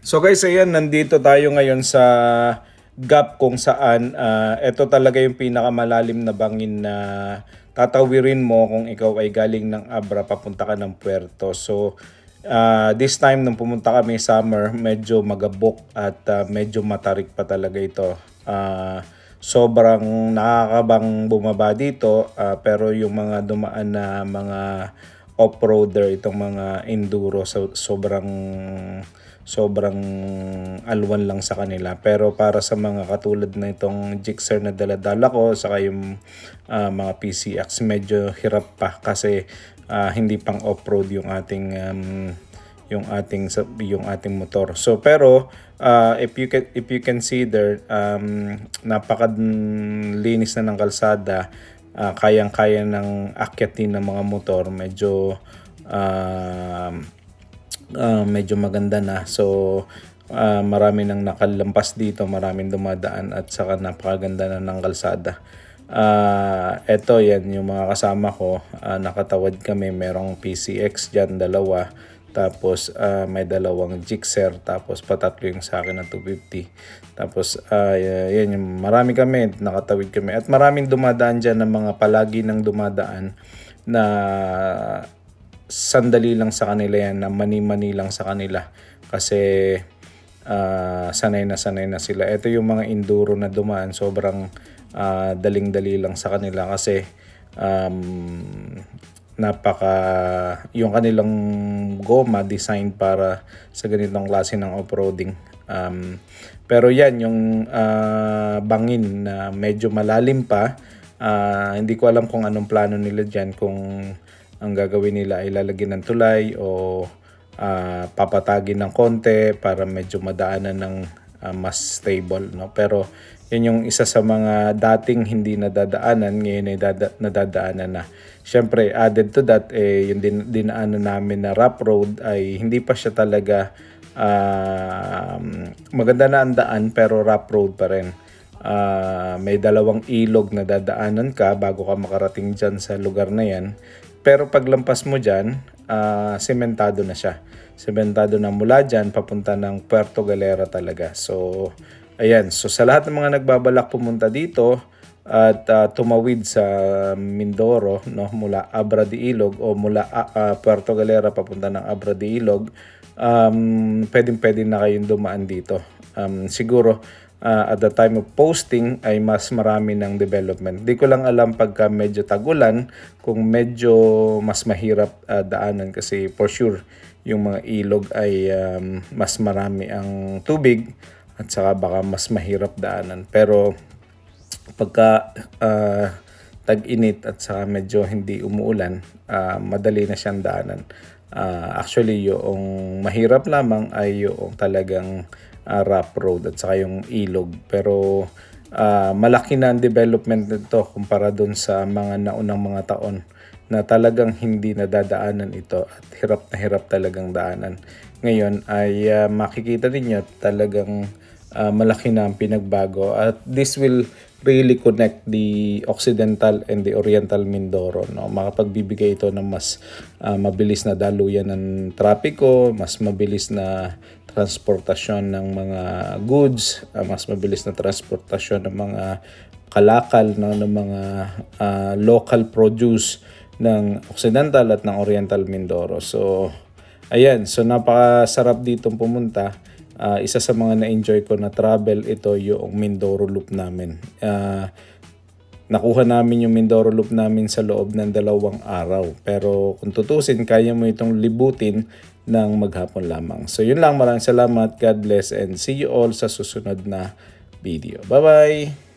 So guys, ayan, nandito tayo ngayon sa gap kung saan ito talaga yung pinakamalalim na bangin na tatawirin mo kung ikaw ay galing ng Abra papunta ka ng Puerto. So this time nung pumunta kami summer, medyo magabok at medyo matarik pa talaga ito. Sobrang nakakabang bumaba dito, pero yung mga dumaan na mga off-roader, itong mga enduro, sobrang alwan lang sa kanila. Pero para sa mga katulad na itong Gixxer na daladala ko, saka yung mga PCX, medyo hirap pa kasi hindi pang off-road yung ating motor. So pero if you can see there, napakalinis na ng kalsada, kayang-kaya ng akyatin ng mga motor, medyo maganda na. So marami nang nakalampas dito, maraming dumadaan at saka napakaganda na ng kalsada. Eto yan yung mga kasama ko, nakatawad kami, merong PCX dyan, dalawa. Tapos may dalawang Gixxer, tapos patatlo yung sa akin na 250. Tapos yan yung marami kami, nakatawid kami. At maraming dumadaan dyan ng mga palagi nang dumadaan na sandali lang sa kanila yan, na mani-mani lang sa kanila. Kasi sanay na sila. Ito yung mga enduro na dumaan, sobrang daling-dali lang sa kanila kasi yung kanilang goma design para sa ganitong klase ng off-roading. Pero yan yung bangin na medyo malalim pa. Hindi ko alam kung anong plano nila dyan, kung ang gagawin nila ay lalagyan ng tulay o papatagin ng konti para medyo madaanan ng mas stable, no? Pero yun yung isa sa mga dating hindi nadadaanan, ngayon ay nadadaanan na. Siyempre, added to that, yung dinaanan namin na rough road ay hindi pa siya talaga maganda na ang daan, pero rough road pa rin. May dalawang ilog na dadaanan ka bago ka makarating dyan sa lugar na yan. Pero paglampas mo dyan, sementado na siya. Sementado na mula dyan, papunta ng Puerto Galera talaga. So, ayan. So, sa lahat ng mga nagbabalak pumunta dito at tumawid sa Mindoro, no, mula Abra de Ilog o mula Puerto Galera papunta ng Abra de Ilog, pwedeng-pwede na kayong dumaan dito. Siguro, at the time of posting ay mas marami ng development. Di ko lang alam pagka medyo tagulan kung medyo mas mahirap daanan, kasi for sure yung mga ilog ay mas marami ang tubig at saka baka mas mahirap daanan. Pero pagka tag-init at saka medyo hindi umuulan, madali na siyang daanan. Actually, yung mahirap lamang ay yung talagang rough road at saka yung ilog. Pero malaki na ang development nito kumpara dun sa mga naunang mga taon na talagang hindi nadadaanan ito at hirap talagang daanan. Ngayon ay makikita ninyo talagang malaki na ang pinagbago, at this will really connect the Occidental and the Oriental Mindoro, no? Makapagbibigay ito ng mas mabilis na daluyan ng trapiko, mas mabilis na transportasyon ng mga goods, mas mabilis na transportasyon ng mga kalakal, no, ng mga local produce ng Occidental at ng Oriental Mindoro. So ayan, so napakasarap ditong pumunta. Isa sa mga na-enjoy ko na travel, ito yung Mindoro Loop namin. Nakuha namin yung Mindoro Loop namin sa loob ng 2 araw. Pero kung tutusin, kaya mo itong libutin ng maghapon lamang. So yun lang, maraming salamat, God bless, and see you all sa susunod na video. Bye-bye!